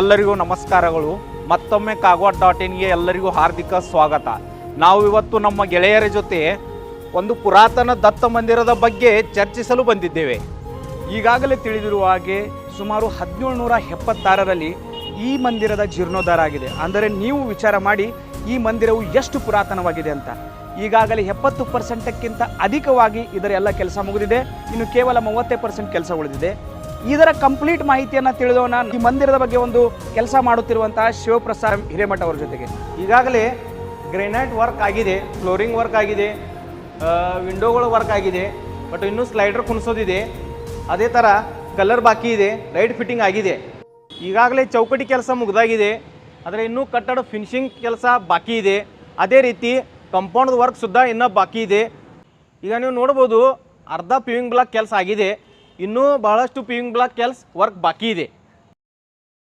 ಎಲ್ಲರಿಗೂ ನಮಸ್ಕಾರಗಳು. ಮತ್ತೊಮ್ಮೆ ಕಾಗವಾಡ.inಗೆ ಎಲ್ಲರಿಗೂ ಹಾರ್ದಿಕ ಸ್ವಾಗತ. ನಾವು ಇವತ್ತು ನಮ್ಮ ಗೆಳೆಯರ ಜೊತೆ ಒಂದು ಪುರಾತನ ದತ್ತ ಮಂದಿರದ ಬಗ್ಗೆ ಚರ್ಚಿಸಲು ಬಂದಿದ್ದೇವೆ. ಈಗಾಗಲೇ ತಿಳಿದಿರುವ ಹಾಗೆ ಸುಮಾರು 1776ರಲ್ಲಿ ಈ ಮಂದಿರದ ಜೀರ್ಣೋದ್ಧಾರ ಆಗಿದೆ. ಅಂದರೆ ನೀವು ವಿಚಾರ ಮಾಡಿ ಈ ಮಂದಿರವು ಎಷ್ಟು ಪುರಾತನವಾಗಿದೆ ಅಂತ. ಈಗಾಗಲೇ 70%ಕ್ಕಿಂತ ಅಧಿಕವಾಗಿ ಇದರ ಎಲ್ಲ ಕೆಲಸ ಮುಗಿದಿದೆ. ಇನ್ನು ಕೇವಲ 30% ಕೆಲಸ ಉಳಿದಿದೆ. ಇದರ ಕಂಪ್ಲೀಟ್ ಮಾಹಿತಿಯನ್ನು ತಿಳಿದವನ ಈ ಮಂದಿರದ ಬಗ್ಗೆ ಒಂದು ಕೆಲಸ ಮಾಡುತ್ತಿರುವಂತಹ ಶಿವಪ್ರಸಾದ್ ಹಿರೇಮಠ ಅವರ ಜೊತೆಗೆ. ಈಗಾಗಲೇ ಗ್ರೆನೈಟ್ ವರ್ಕ್ ಆಗಿದೆ, ಫ್ಲೋರಿಂಗ್ ವರ್ಕ್ ಆಗಿದೆ, ವಿಂಡೋಗಳ ವರ್ಕ್ ಆಗಿದೆ, ಬಟ್ ಇನ್ನೂ ಸ್ಲೈಡರ್ ಕುಣಿಸೋದಿದೆ. ಅದೇ ಥರ ಕಲರ್ ಬಾಕಿ ಇದೆ, ಲೈಟ್ ಫಿಟ್ಟಿಂಗ್ ಆಗಿದೆ. ಈಗಾಗಲೇ ಚೌಕಟಿ ಕೆಲಸ ಮುಗಿದಾಗಿದೆ, ಆದರೆ ಇನ್ನೂ ಕಟ್ಟಡ ಫಿನಿಶಿಂಗ್ ಕೆಲಸ ಬಾಕಿ ಇದೆ. ಅದೇ ರೀತಿ ಕಂಪೌಂಡ್ ವರ್ಕ್ ಸುದ್ದ ಇನ್ನೂ ಬಾಕಿ ಇದೆ. ಈಗ ನೀವು ನೋಡ್ಬೋದು, ಅರ್ಧ ಪಿವಿಂಗ್ ಬ್ಲಾಕ್ ಕೆಲಸ ಆಗಿದೆ, ಇನ್ನೂ ಬಹಳಷ್ಟು ಪಿವಿಂಗ್ ಬ್ಲಾಕ್ ಕೆಲಸ ವರ್ಕ್ ಬಾಕಿ ಇದೆ.